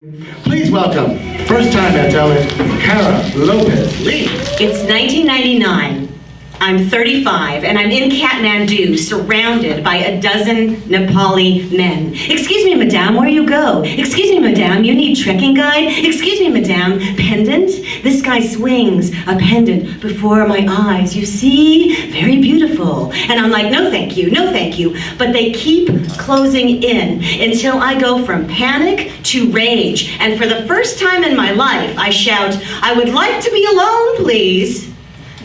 Please welcome, first time at talent, Cara Lopez Lee. It's 1999. I'm 35 and I'm in Kathmandu surrounded by a dozen Nepali men. Excuse me, madame, where you go? Excuse me, madame, you need trekking guide? Excuse me, madame, pendant? This guy swings a pendant before my eyes. You see? Very beautiful. And I'm like, no thank you, no thank you. But they keep closing in until I go from panic to rage. And for the first time in my life, I shout, I would like to be alone, please.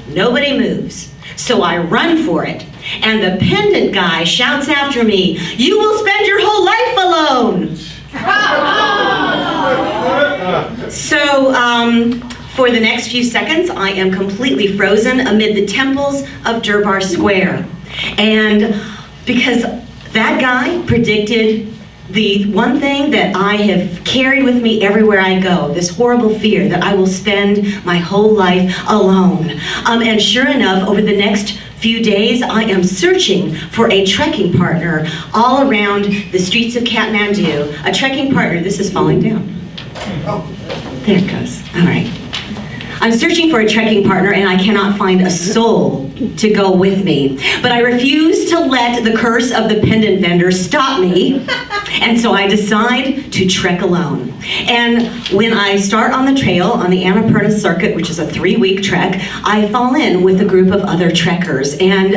Nobody moves. So I run for it. And the pendant guy shouts after me, you will spend your whole life alone. So for the next few seconds, I am completely frozen amid the temples of Durbar Square. And because that guy predicted the one thing that I have carried with me everywhere I go, this horrible fear that I will spend my whole life alone. And sure enough, over the next few days, I am searching for a trekking partner all around the streets of Kathmandu. A trekking partner, this is falling down. Oh, there it goes, all right. I'm searching for a trekking partner and I cannot find a soul to go with me. But I refuse to let the curse of the pendant vendor stop me. And so I decide to trek alone. And when I start on the trail on the Annapurna circuit, which is a 3-week trek, I fall in with a group of other trekkers. And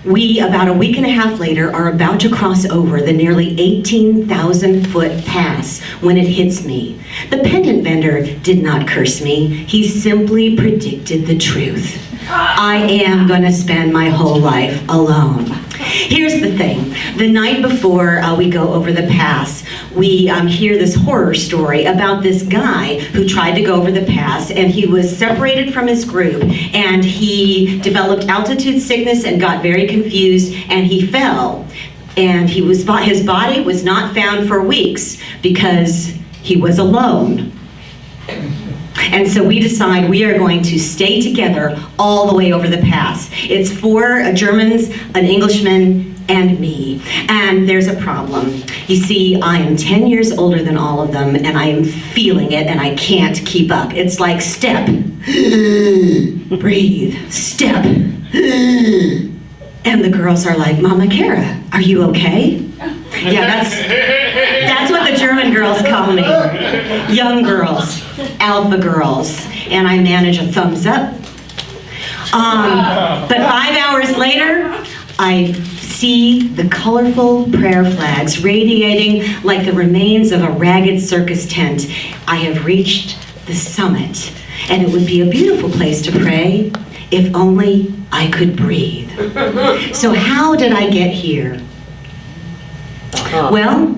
we, about a week and a half later, are about to cross over the nearly 18,000-foot pass when it hits me. The pendant vendor did not curse me. He simply predicted the truth. I am going to spend my whole life alone. Here's the thing. The night before we go over the pass, we hear this horror story about this guy who tried to go over the pass, and he was separated from his group, and he developed altitude sickness and got very confused, and he fell. And his body was not found for weeks because he was alone. And so we decide we are going to stay together all the way over the pass. It's 4 Germans, an Englishman, and me. And there's a problem. You see, I am 10 years older than all of them, and I am feeling it, and I can't keep up. It's like step, breathe, step. And the girls are like, Mama Cara, are you okay? Yeah, that's what the German girls call me. Young girls, alpha girls, and I manage a thumbs up. But 5 hours later, I see the colorful prayer flags radiating like the remains of a ragged circus tent. I have reached the summit, and it would be a beautiful place to pray if only I could breathe. So how did I get here? Well,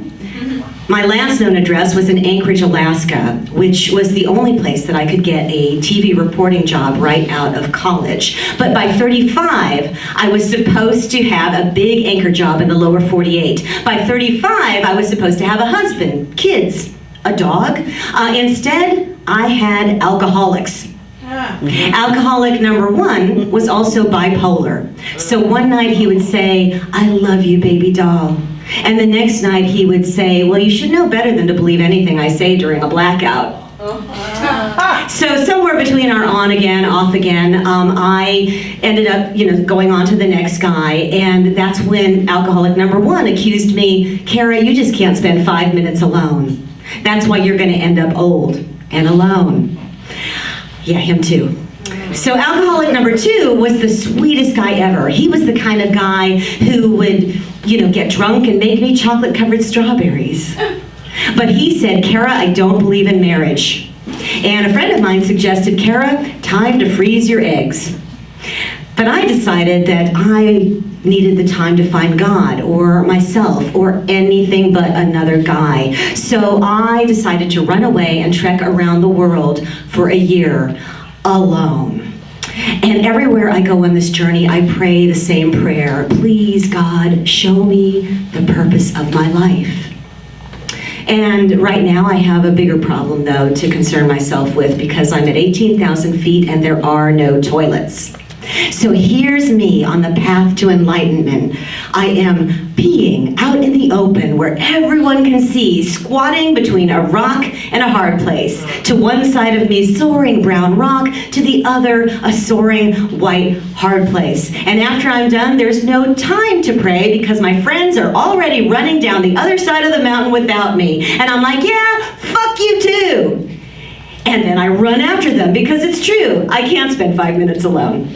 my last known address was in Anchorage, Alaska, which was the only place that I could get a TV reporting job right out of college. But by 35, I was supposed to have a big anchor job in the lower 48. By 35, I was supposed to have a husband, kids, a dog. Instead, I had alcoholics. Alcoholic number 1 was also bipolar. So one night he would say, I love you, baby doll. And the next night he would say, well, you should know better than to believe anything I say during a blackout. So somewhere between our on again, off again, I ended up, going on to the next guy, and that's when alcoholic number 1 accused me, Cara, you just can't spend 5 minutes alone. That's why you're going to end up old and alone. Yeah, him too. So alcoholic number 2 was the sweetest guy ever. He was the kind of guy who would, get drunk and make me chocolate-covered strawberries. But he said, Cara, I don't believe in marriage. And a friend of mine suggested, Cara, time to freeze your eggs. But I decided that I needed the time to find God or myself or anything but another guy. So I decided to run away and trek around the world for a year alone. And everywhere I go on this journey, I pray the same prayer. Please, God, show me the purpose of my life. And right now I have a bigger problem, though, to concern myself with because I'm at 18,000 feet and there are no toilets. So here's me on the path to enlightenment. I am peeing out in the open where everyone can see, squatting between a rock and a hard place. To one side of me, soaring brown rock, to the other, a soaring white hard place. And after I'm done, there's no time to pray because my friends are already running down the other side of the mountain without me. And I'm like, yeah, fuck you too. And then I run after them because it's true. I can't spend 5 minutes alone.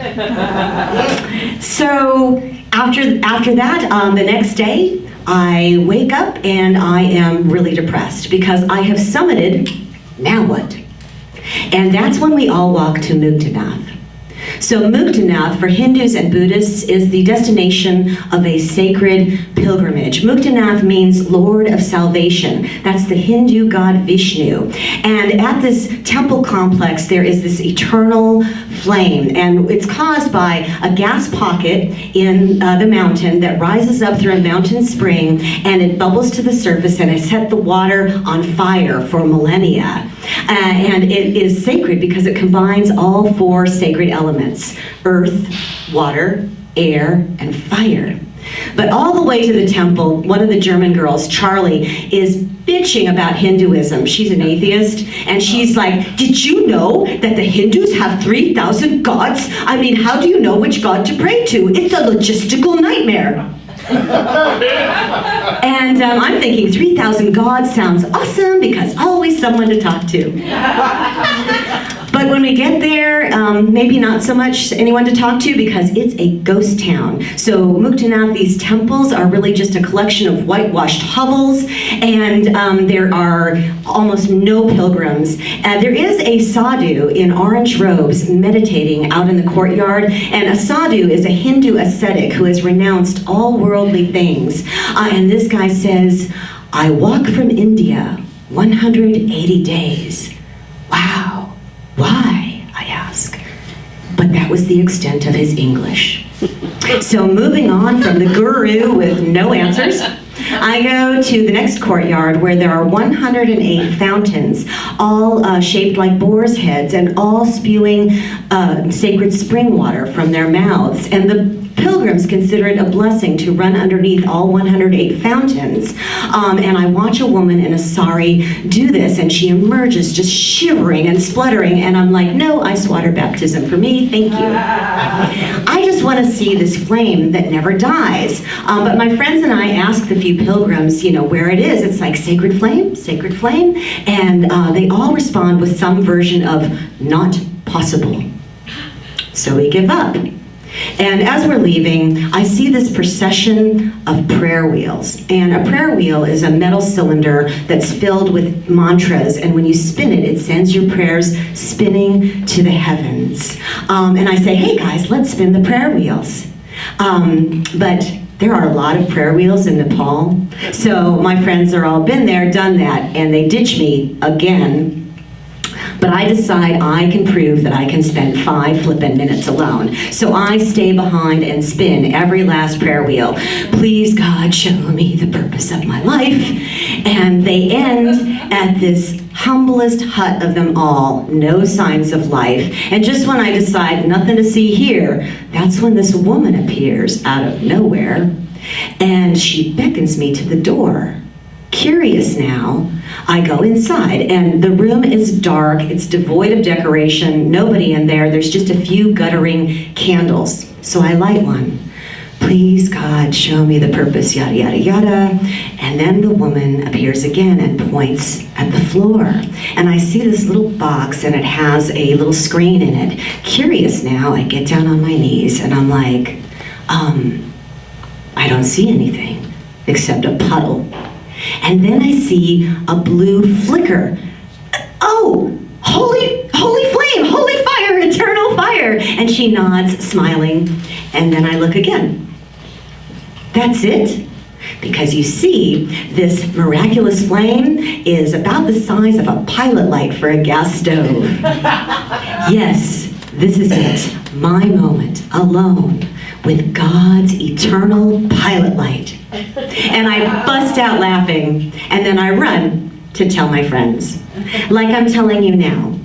So after that, the next day, I wake up and I am really depressed because I have summited, now what? And that's when we all walk to Muktanath. So Muktanath for Hindus and Buddhists is the destination of a sacred pilgrimage. Muktanath means Lord of Salvation. That's the Hindu god Vishnu. And at this temple complex, there is this eternal flame, and it's caused by a gas pocket in the mountain that rises up through a mountain spring, and it bubbles to the surface and has set the water on fire for millennia. And it is sacred because it combines all four sacred elements: earth, water, air, and fire. But all the way to the temple, one of the German girls, Charlie, is bitching about Hinduism. She's an atheist, and she's like, did you know that the Hindus have 3,000 gods? I mean, how do you know which god to pray to? It's a logistical nightmare. And I'm thinking 3,000 gods sounds awesome because always someone to talk to. But when we get there, maybe not so much anyone to talk to because it's a ghost town. So Muktanath, these temples are really just a collection of whitewashed hovels, and there are almost no pilgrims. There is a sadhu in orange robes meditating out in the courtyard, and a sadhu is a Hindu ascetic who has renounced all worldly things. And this guy says, I walk from India 180 days. Wow. Why? I ask. But that was the extent of his English. So moving on from the guru with no answers, I go to the next courtyard where there are 108 fountains, all shaped like boar's heads and all spewing sacred spring water from their mouths. And the pilgrims consider it a blessing to run underneath all 108 fountains. And I watch a woman in a sari do this, and she emerges just shivering and spluttering, and I'm like, no ice water baptism for me, thank you. I just want to see this flame that never dies. But my friends and I asked the few pilgrims, where it is. It's like sacred flame, and they all respond with some version of not possible. So we give up. And as we're leaving, I see this procession of prayer wheels. And a prayer wheel is a metal cylinder that's filled with mantras, and when you spin it, it sends your prayers spinning to the heavens. And I say, hey guys, let's spin the prayer wheels. But there are a lot of prayer wheels in Nepal. So my friends are all been there, done that, and they ditch me again. But I decide I can prove that I can spend 5 flippin' minutes alone. So I stay behind and spin every last prayer wheel. Please, God, show me the purpose of my life. And they end at this humblest hut of them all, no signs of life. And just when I decide nothing to see here, that's when this woman appears out of nowhere. And she beckons me to the door. Curious now, I go inside, and the room is dark, it's devoid of decoration, nobody in there, there's just a few guttering candles. So I light one. Please, God, show me the purpose, yada, yada, yada. And then the woman appears again and points at the floor. And I see this little box, and it has a little screen in it. Curious now, I get down on my knees, and I'm like, I don't see anything except a puddle. And then I see a blue flicker. Oh, holy flame, holy fire, eternal fire. And she nods, smiling, and then I look again. That's it. Because you see, this miraculous flame is about the size of a pilot light for a gas stove. Yes, this is it, my moment, alone, with God's eternal pilot light. And I bust out laughing, and then I run to tell my friends. Like I'm telling you now.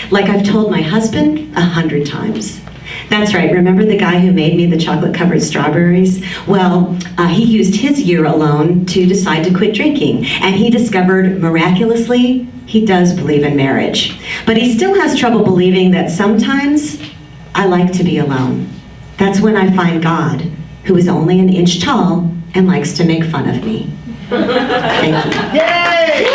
Like I've told my husband 100 times. That's right. Remember the guy who made me the chocolate-covered strawberries? Well, he used his year alone to decide to quit drinking, and he discovered, miraculously, he does believe in marriage. But he still has trouble believing that sometimes I like to be alone. That's when I find God, who is only an inch tall and likes to make fun of me. Thank you. Yay!